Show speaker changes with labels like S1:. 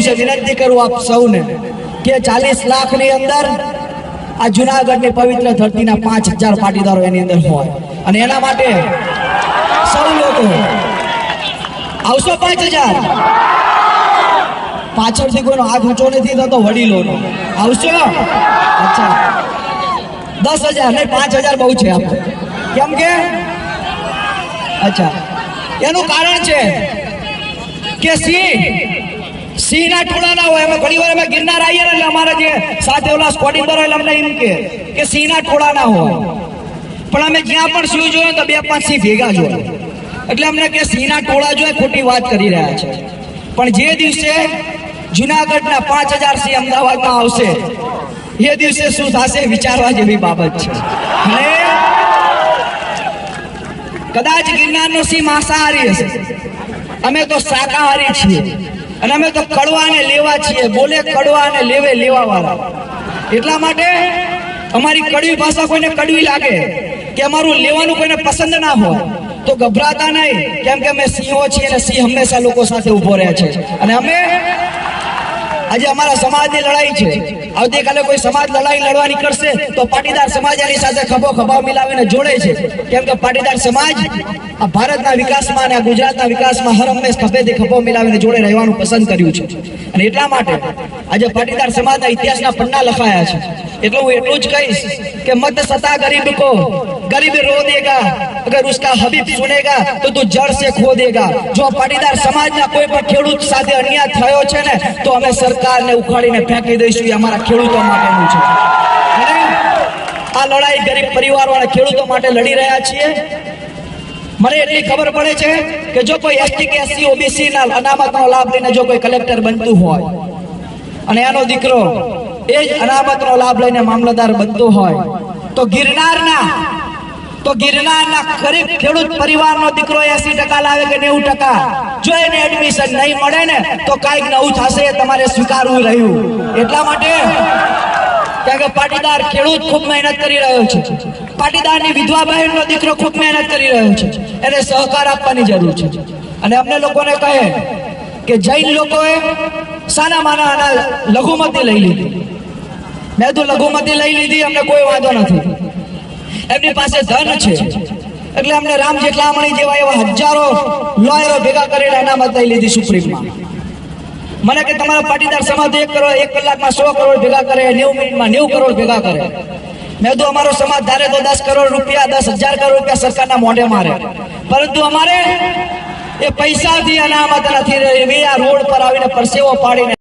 S1: છે, વિનંતી કરું આપ સૌને કે 40 લાખની અંદર આ જુનાગઢની પવિત્ર ધરતીના 5000 પાટીદારો એની અંદર હોય અને એના માટે સૌ લોકો આવશો 5000 પાછળથી કોઈનો હાથ ઊંચો નથી થતો, વડીલોનો આવશો? અચ્છા 10,000 નહીં 5,000 બહુ છે આપણે, કેમ કે અચ્છા એનું કારણ છે કે સિંહના ટોળાના હોય. એમાં ઘણી વાર અમે ગિરનાર આવીએ ને એટલે અમારા જે સાથે ઓલા સ્કોડિંગ હોય અમને એમ કે સિંહના ટોળાના હોય, પણ અમે જ્યાં પણ સિંહ જોયો તો 2-5 સિંહ ભેગા જોયા, એટલે અમને કે સિંહના ટોળા જોઈએ ખોટી વાત કરી રહ્યા છે. પણ જે દિવસે જુનાગઢના 5,000 સિંહ અમદાવાદમાં આવશે એ દિવસે શું થશે વિચારવા જેવી બાબત છે. અને કદાચ ગિરનારનો સિંહ માંસાહારી હશે, અમે તો શાકાહારી છીએ અને અમે તો કડવાને લેવા છીએ, બોલે કડવા અને લેવે લેવા વાળા. એટલા માટે અમારી કડવી ભાષા કોઈને કડવી લાગે કે અમારું લેવાનું કોઈને પસંદ ના હોય તો ગભરાતા નહીં, કેમ કે અમે સિંહો છીએ અને સિંહ હંમેશા લોકો સાથે ઉભો રહે છે. અને અમે આજે અમારા સમાજની લડાઈ છે, આવતીકાલે કોઈ સમાજ લડાઈ લડવાની કરશે તો પાટીદાર સમાજ એની સાથે ખભો ખભા મિલાવીને જોડે છે, કેમ કે પાટીદાર સમાજ આ ભારતના વિકાસમાં અને ગુજરાતના વિકાસમાં હર હંમેશ ખભેથી ખભો મિલાવીને જોડે રહેવાનું પસંદ કર્યું છે. અને એટલા માટે આજે પાટીદાર સમાજના ઇતિહાસના પન્ના લખાયા છે. એટલે હું એટલું જ કહીશ કે મત સતા ગરીબ કો गरीब रो देगा, अगर उसका हबीब सुनेगा तो तू जड़ से खो देगा. जो पाटीदार समाजना કોઈ પણ ખેડૂત સાથે અન્યાય થયો છે ને તો અમે સરકારને ઉખાડીને ફેંકી દઈશું. એ અમારા ખેડૂતો માટેનું છે. અને આ લડાઈ ગરીબ પરિવારવાળા ખેડૂતો માટે લડી રહ્યા છીએ. મને એટલી ખબર પડે છે કે જો કોઈ એસટી કે એસસી ઓબીસી ના અનામતનો લાભ લઈને જો કોઈ કલેક્ટર બનતું હોય અને એનો દીકરો એ જ અનામતનો લાભ લઈને મામલતદાર બનતો હોય તો ગિરનારના ગરીબ ખેડૂત પરિવારનો દીકરો 80% લાવે કે 90%, જો એને એડમિશન નહીં મળે ને તો કાંઈક નવું થશે, તમારે સ્વીકારવું રહ્યું. એટલા માટે કારણ કે પાટીદાર ખેડૂત ખૂબ મહેનત કરી રહ્યો છે, પાટીદારની વિધવા બહેનનો દીકરો ખૂબ મહેનત કરી રહ્યો છે, એને સહકાર આપવાની જરૂર છે. અને અમને લોકોને કહે કે જૈન લોકોએ સાના માના લઘુમતી લઈ લીધી. મેં તો લઘુમતી લઈ લીધી, અમને કોઈ વાંધો નથી, એમની પાસે ધન છે એટલે અમને રામ જેઠલામણી જેવા એવા હજારો લોયરો ભેગા કરીને અનામત લઈ લીધી સુપ્રીમમાં. મને કે તમારા પાટીદાર સમાજ 1 કલાકમાં 100 કરોડ ભેગા કરે, 90 મિનિટમાં 90 કરોડ ભેગા કરે. મેં તો અમારો સમાજ ધારે તો 10 કરોડ રૂપિયા 10,000 કરોડ રૂપિયા સરકારના મોઢે મારે, પરંતુ અમારે એ પૈસાથી અનામત નથી રહી. આ રોડ પર આવીને પરસેવો પાડીને